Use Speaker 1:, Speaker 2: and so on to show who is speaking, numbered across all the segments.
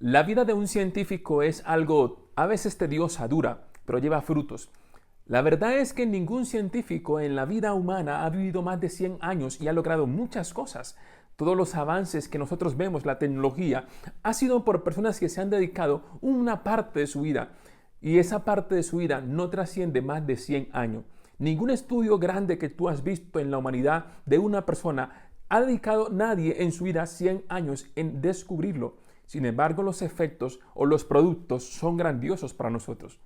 Speaker 1: La vida de un científico es algo a veces tediosa, dura, pero lleva frutos. La verdad es que ningún científico en la vida humana ha vivido más de 100 años y ha logrado muchas cosas. Todos los avances que nosotros vemos, la tecnología, ha sido por personas que se han dedicado una parte de su vida. Y esa parte de su vida no trasciende más de 100 años. Ningún estudio grande que tú has visto en la humanidad de una persona ha dedicado nadie en su vida 100 años en descubrirlo. Sin embargo, los efectos o los productos son grandiosos para nosotros.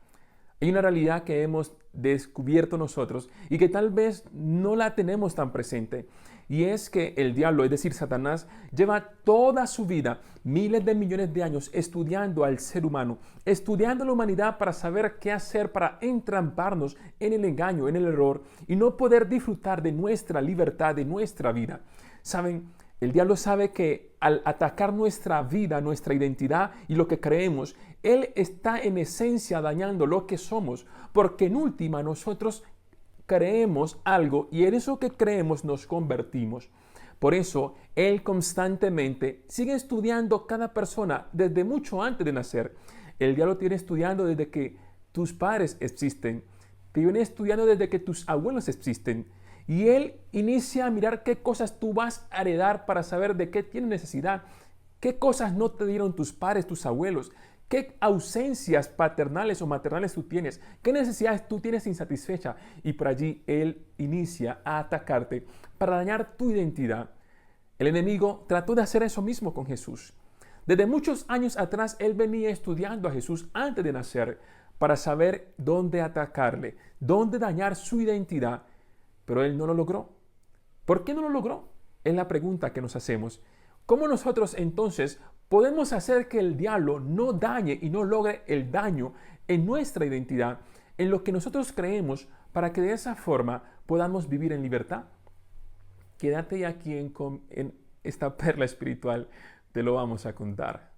Speaker 1: Hay una realidad que hemos descubierto nosotros y que tal vez no la tenemos tan presente. Y es que el diablo, es decir, Satanás, lleva toda su vida, miles de millones de años, estudiando al ser humano, estudiando a la humanidad para saber qué hacer para entramparnos en el engaño, en el error y no poder disfrutar de nuestra libertad, de nuestra vida. ¿Saben? El diablo sabe que al atacar nuestra vida, nuestra identidad y lo que creemos, él está en esencia dañando lo que somos, porque en última nosotros creemos algo y en eso que creemos nos convertimos. Por eso, él constantemente sigue estudiando cada persona desde mucho antes de nacer. El diablo te viene estudiando desde que tus padres existen, te viene estudiando desde que tus abuelos existen. Y él inicia a mirar qué cosas tú vas a heredar para saber de qué tienes necesidad, qué cosas no te dieron tus padres, tus abuelos, qué ausencias paternales o maternales tú tienes, qué necesidades tú tienes insatisfecha. Y por allí él inicia a atacarte para dañar tu identidad. El enemigo trató de hacer eso mismo con Jesús. Desde muchos años atrás él venía estudiando a Jesús antes de nacer para saber dónde atacarle, dónde dañar su identidad. Pero él no lo logró. ¿Por qué no lo logró? Es la pregunta que nos hacemos. ¿Cómo nosotros entonces podemos hacer que el diablo no dañe y no logre el daño en nuestra identidad, en lo que nosotros creemos, para que de esa forma podamos vivir en libertad? Quédate aquí en esta perla espiritual, te lo vamos a contar.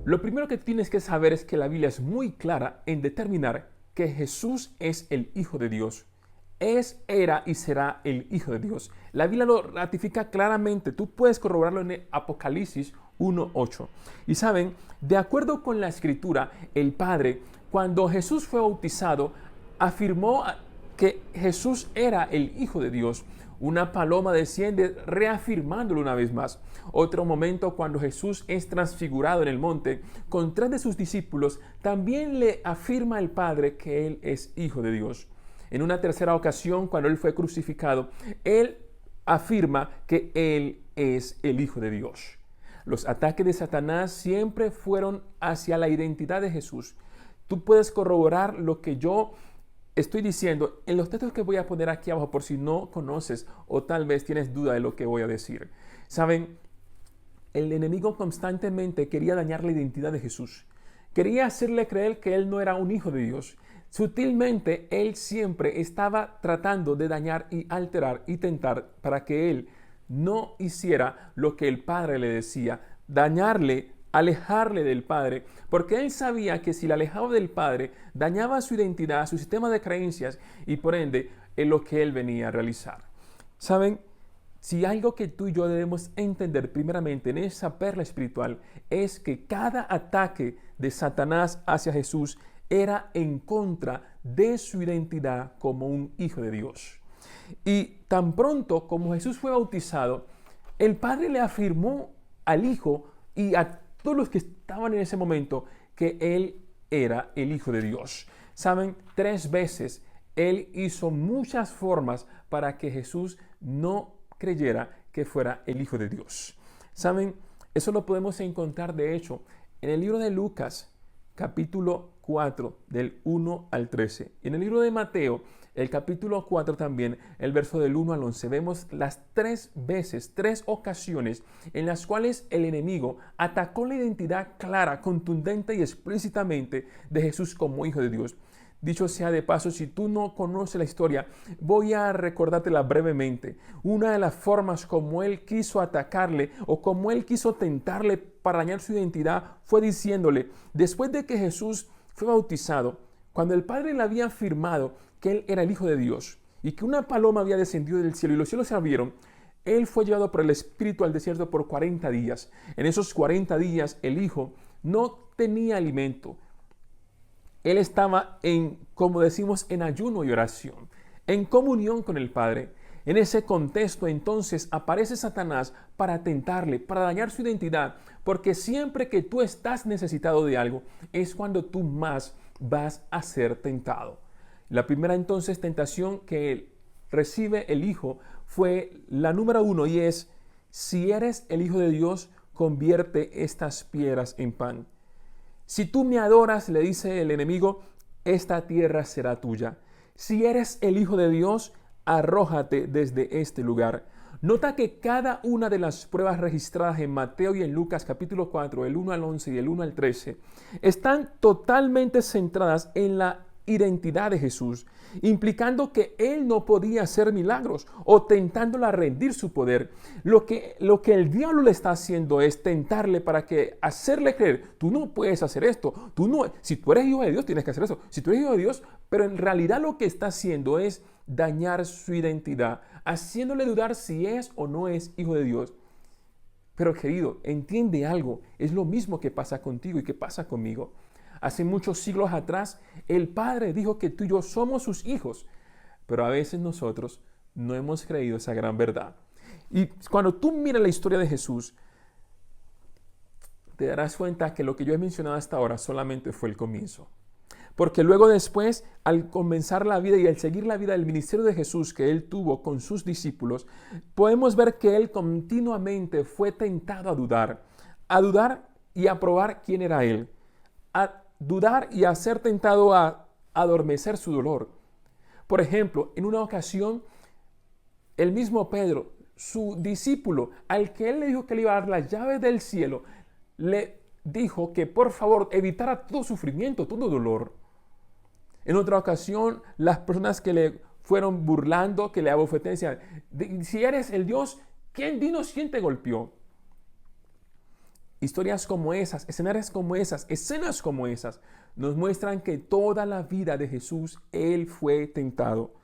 Speaker 1: Lo primero que tienes que saber es que la Biblia es muy clara en determinar que Jesús es el Hijo de Dios. Era y será el Hijo de Dios. La Biblia lo ratifica claramente. Tú puedes corroborarlo en Apocalipsis 1:8. Y saben, de acuerdo con la Escritura, el Padre, cuando Jesús fue bautizado, afirmó que Jesús era el Hijo de Dios. Una paloma desciende reafirmándolo una vez más. Otro momento, cuando Jesús es transfigurado en el monte con 3 de sus discípulos, también le afirma al Padre que Él es Hijo de Dios. En una tercera ocasión, cuando Él fue crucificado, Él afirma que Él es el Hijo de Dios. Los ataques de Satanás siempre fueron hacia la identidad de Jesús. Tú puedes corroborar lo que yo estoy diciendo en los textos que voy a poner aquí abajo por si no conoces o tal vez tienes duda de lo que voy a decir. Saben, el enemigo constantemente quería dañar la identidad de Jesús. Quería hacerle creer que él no era un hijo de Dios. Sutilmente, él siempre estaba tratando de dañar y alterar y tentar para que él no hiciera lo que el Padre le decía, dañarle, alejarle del Padre, porque él sabía que si le alejaba del Padre, dañaba su identidad, su sistema de creencias y por ende en lo que él venía a realizar. ¿Saben? Si algo que tú y yo debemos entender primeramente en esa perla espiritual es que cada ataque de Satanás hacia Jesús era en contra de su identidad como un hijo de Dios. Y tan pronto como Jesús fue bautizado, el Padre le afirmó al Hijo y a todos los que estaban en ese momento que Él era el Hijo de Dios. Saben, 3 veces Él hizo muchas formas para que Jesús no creyera que fuera el Hijo de Dios. Saben, eso lo podemos encontrar de hecho en el libro de Lucas, capítulo 4, del 1 al 13. Y en el libro de Mateo, el capítulo 4 también, el verso del 1 al 11, vemos las 3 veces, 3 ocasiones en las cuales el enemigo atacó la identidad clara, contundente y explícitamente de Jesús como Hijo de Dios. Dicho sea de paso, si tú no conoces la historia, voy a recordártela brevemente. Una de las formas como él quiso atacarle o como él quiso tentarle para dañar su identidad fue diciéndole, después de que Jesús fue bautizado, Cuando el Padre le había afirmado que Él era el Hijo de Dios y que una paloma había descendido del cielo y los cielos se abrieron, Él fue llevado por el Espíritu al desierto por 40 días. En esos 40 días el Hijo no tenía alimento. Él estaba como decimos, en ayuno y oración, en comunión con el Padre. En ese contexto, entonces, aparece Satanás para tentarle, para dañar su identidad, porque siempre que tú estás necesitado de algo, es cuando tú más vas a ser tentado. La primera, entonces, tentación que recibe el Hijo fue la número 1, y es: si eres el Hijo de Dios, convierte estas piedras en pan. Si tú me adoras, le dice el enemigo, esta tierra será tuya. Si eres el Hijo de Dios, arrójate desde este lugar. Nota que cada una de las pruebas registradas en Mateo y en Lucas capítulo 4, el 1 al 11 y el 1 al 13, están totalmente centradas en la identidad de Jesús, implicando que Él no podía hacer milagros o tentándola a rendir su poder. Lo que el diablo le está haciendo es tentarle para que hacerle creer: tú no puedes hacer esto, si tú eres hijo de Dios tienes que hacer eso, si tú eres hijo de Dios, pero en realidad lo que está haciendo es dañar su identidad, haciéndole dudar si es o no es hijo de Dios. Pero querido, entiende algo, es lo mismo que pasa contigo y que pasa conmigo. Hace muchos siglos atrás, el Padre dijo que tú y yo somos sus hijos, pero a veces nosotros no hemos creído esa gran verdad. Y cuando tú miras la historia de Jesús, te darás cuenta que lo que yo he mencionado hasta ahora solamente fue el comienzo. Porque luego después, al comenzar la vida y al seguir la vida del ministerio de Jesús que Él tuvo con sus discípulos, podemos ver que Él continuamente fue tentado a dudar y a probar quién era Él, a dudar y a ser tentado a adormecer su dolor. Por ejemplo, en una ocasión, el mismo Pedro, su discípulo, al que Él le dijo que le iba a dar las llaves del cielo, le dijo que por favor evitara todo sufrimiento, todo dolor. En otra ocasión, las personas que le fueron burlando, que le abofetean, decían: si eres el Dios, dinos quién te golpeó. Historias como esas, escenarios como esas, escenas como esas, nos muestran que toda la vida de Jesús, Él fue tentado.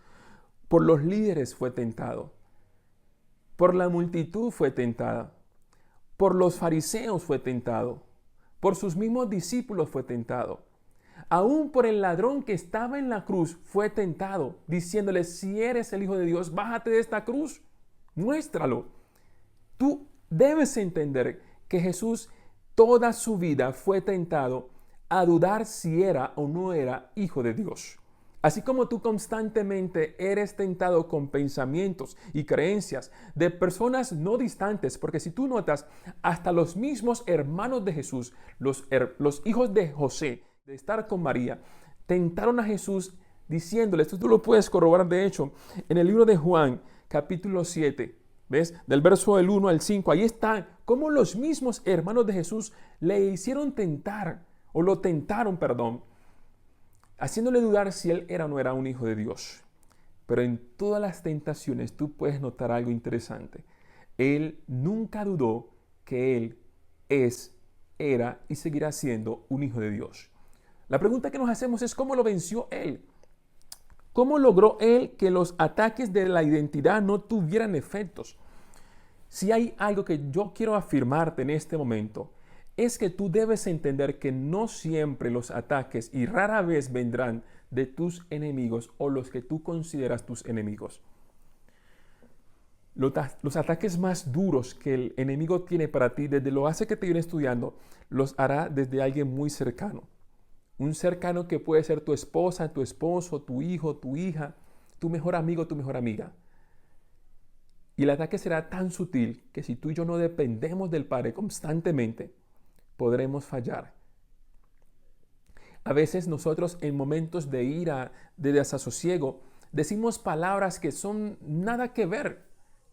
Speaker 1: Por los líderes fue tentado. Por la multitud fue tentada. Por los fariseos fue tentado. Por sus mismos discípulos fue tentado. Aún por el ladrón que estaba en la cruz fue tentado, diciéndole: si eres el Hijo de Dios, bájate de esta cruz, muéstralo. Tú debes entender que Jesús toda su vida fue tentado a dudar si era o no era Hijo de Dios. Así como tú constantemente eres tentado con pensamientos y creencias de personas no distantes, porque si tú notas, hasta los mismos hermanos de Jesús, los hijos de José, de estar con María, tentaron a Jesús diciéndole, esto tú lo puedes corroborar de hecho, en el libro de Juan, capítulo 7, ¿ves? Del verso del 1 al 5, ahí está cómo los mismos hermanos de Jesús le hicieron tentar, o lo tentaron, haciéndole dudar si él era o no era un hijo de Dios. Pero en todas las tentaciones tú puedes notar algo interesante. Él nunca dudó que él era y seguirá siendo un hijo de Dios. La pregunta que nos hacemos es: ¿cómo lo venció él? ¿Cómo logró él que los ataques de la identidad no tuvieran efectos? Si hay algo que yo quiero afirmarte en este momento, es que tú debes entender que no siempre los ataques y rara vez vendrán de tus enemigos o los que tú consideras tus enemigos. Los ataques más duros que el enemigo tiene para ti, desde lo hace que te viene estudiando, los hará desde alguien muy cercano. Un cercano que puede ser tu esposa, tu esposo, tu hijo, tu hija, tu mejor amigo, tu mejor amiga. Y el ataque será tan sutil que si tú y yo no dependemos del Padre constantemente, podremos fallar. A veces nosotros en momentos de ira, de desasosiego, decimos palabras que son nada que ver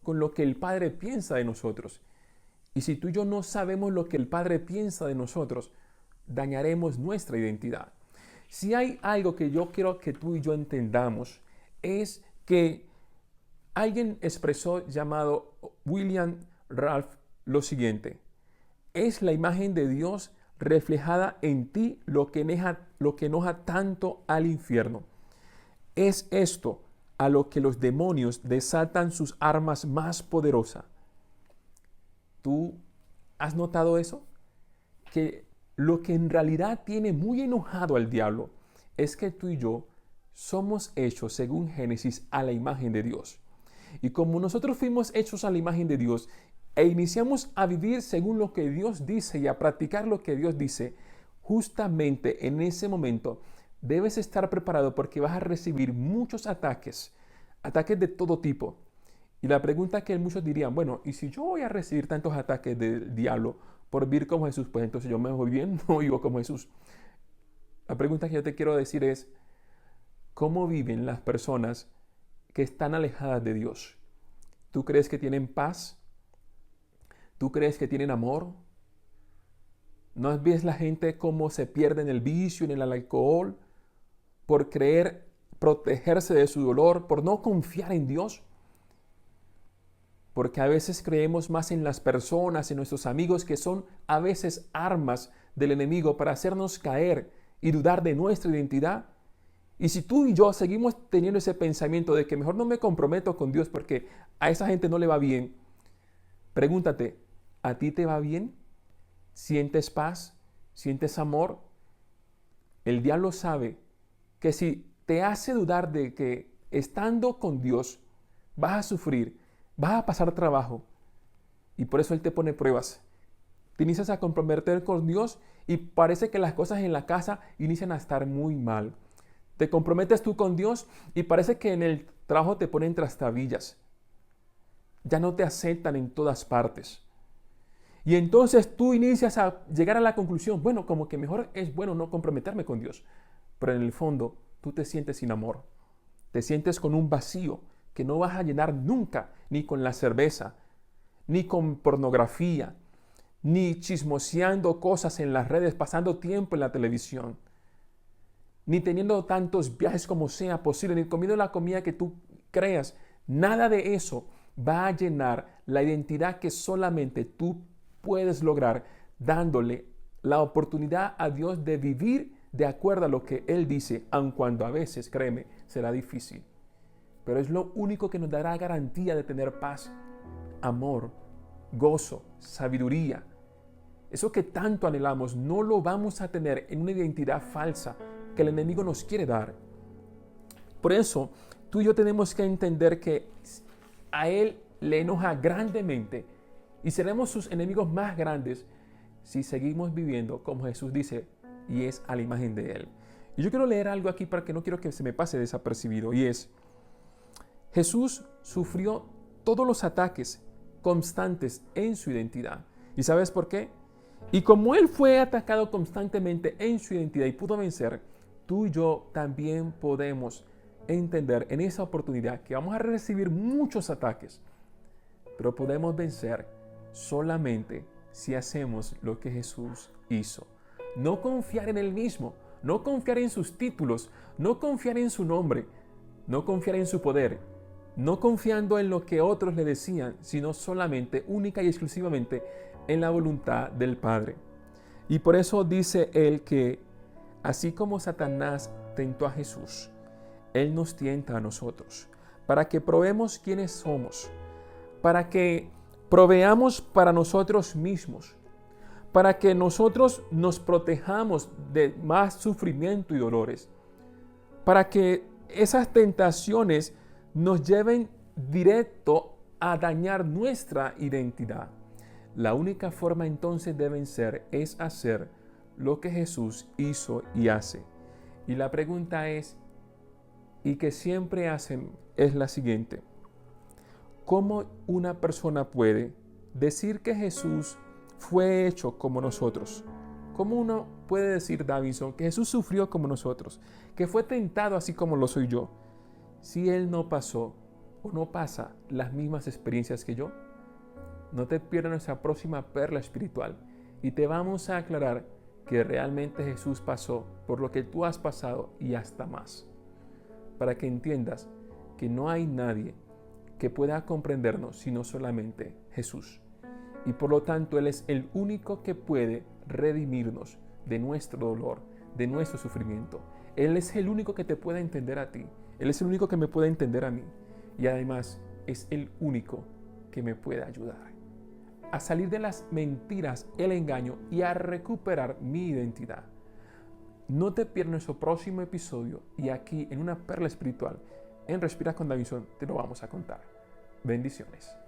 Speaker 1: con lo que el Padre piensa de nosotros. Y si tú y yo no sabemos lo que el Padre piensa de nosotros, dañaremos nuestra identidad. Si hay algo que yo quiero que tú y yo entendamos, es que alguien expresó, llamado William Ralph, lo siguiente: es la imagen de Dios reflejada en ti lo que enoja tanto al infierno. Es esto a lo que los demonios desatan sus armas más poderosas. ¿Tú has notado eso? Que lo que en realidad tiene muy enojado al diablo es que tú y yo somos hechos, según Génesis, a la imagen de Dios. Y como nosotros fuimos hechos a la imagen de Dios e iniciamos a vivir según lo que Dios dice y a practicar lo que Dios dice, justamente en ese momento debes estar preparado porque vas a recibir muchos ataques de todo tipo. Y la pregunta que muchos dirían, bueno, ¿y si yo voy a recibir tantos ataques del diablo por vivir como Jesús? Pues entonces yo me voy bien, no vivo como Jesús. La pregunta que yo te quiero decir es, ¿cómo viven las personas que están alejadas de Dios? ¿Tú crees que tienen paz? ¿Tú crees que tienen amor? ¿No ves la gente cómo se pierde en el vicio, en el alcohol, por creer protegerse de su dolor, por no confiar en Dios? Porque a veces creemos más en las personas, en nuestros amigos, que son a veces armas del enemigo para hacernos caer y dudar de nuestra identidad. Y si tú y yo seguimos teniendo ese pensamiento de que mejor no me comprometo con Dios porque a esa gente no le va bien, pregúntate, ¿a ti te va bien? ¿Sientes paz? ¿Sientes amor? El diablo sabe que si te hace dudar de que estando con Dios vas a sufrir, vas a pasar trabajo, y por eso Él te pone pruebas. Te inicias a comprometer con Dios y parece que las cosas en la casa inician a estar muy mal. Te comprometes tú con Dios y parece que en el trabajo te ponen trastabillas. Ya no te aceptan en todas partes. Y entonces tú inicias a llegar a la conclusión, bueno, como que mejor es bueno no comprometerme con Dios. Pero en el fondo tú te sientes sin amor. Te sientes con un vacío que no vas a llenar nunca, ni con la cerveza, ni con pornografía, ni chismoseando cosas en las redes, pasando tiempo en la televisión, ni teniendo tantos viajes como sea posible, ni comiendo la comida que tú creas. Nada de eso va a llenar la identidad que solamente tú puedes lograr dándole la oportunidad a Dios de vivir de acuerdo a lo que Él dice, aun cuando a veces, créeme, será difícil. Pero es lo único que nos dará garantía de tener paz, amor, gozo, sabiduría. Eso que tanto anhelamos no lo vamos a tener en una identidad falsa que el enemigo nos quiere dar. Por eso, tú y yo tenemos que entender que a Él le enoja grandemente y seremos sus enemigos más grandes si seguimos viviendo como Jesús dice y es a la imagen de Él. Y yo quiero leer algo aquí para que no quiero que se me pase desapercibido, y es: Jesús sufrió todos los ataques constantes en su identidad. ¿Y sabes por qué? Y como Él fue atacado constantemente en su identidad y pudo vencer, tú y yo también podemos entender en esa oportunidad que vamos a recibir muchos ataques, pero podemos vencer solamente si hacemos lo que Jesús hizo. No confiar en Él mismo, no confiar en sus títulos, no confiar en su nombre, no confiar en su poder, no confiando en lo que otros le decían, sino solamente, única y exclusivamente, en la voluntad del Padre. Y por eso dice Él que, así como Satanás tentó a Jesús, Él nos tienta a nosotros, para que probemos quiénes somos, para que proveamos para nosotros mismos, para que nosotros nos protejamos de más sufrimiento y dolores, para que esas tentaciones nos lleven directo a dañar nuestra identidad. La única forma entonces de vencer es hacer lo que Jesús hizo y hace. Y la pregunta es, y que siempre hacen, es la siguiente: ¿cómo una persona puede decir que Jesús fue hecho como nosotros? ¿Cómo uno puede decir, Davidson, que Jesús sufrió como nosotros, que fue tentado así como lo soy yo, si Él no pasó o no pasa las mismas experiencias que yo? No te pierdas nuestra próxima perla espiritual y te vamos a aclarar que realmente Jesús pasó por lo que tú has pasado y hasta más, para que entiendas que no hay nadie que pueda comprendernos sino solamente Jesús. Y por lo tanto Él es el único que puede redimirnos de nuestro dolor, de nuestro sufrimiento. Él es el único que te puede entender a ti. Él es el único que me puede entender a mí. Y además es el único que me puede ayudar a salir de las mentiras, el engaño y a recuperar mi identidad. No te pierdas nuestro próximo episodio y aquí en una perla espiritual, en Respira con Davinson, te lo vamos a contar. Bendiciones.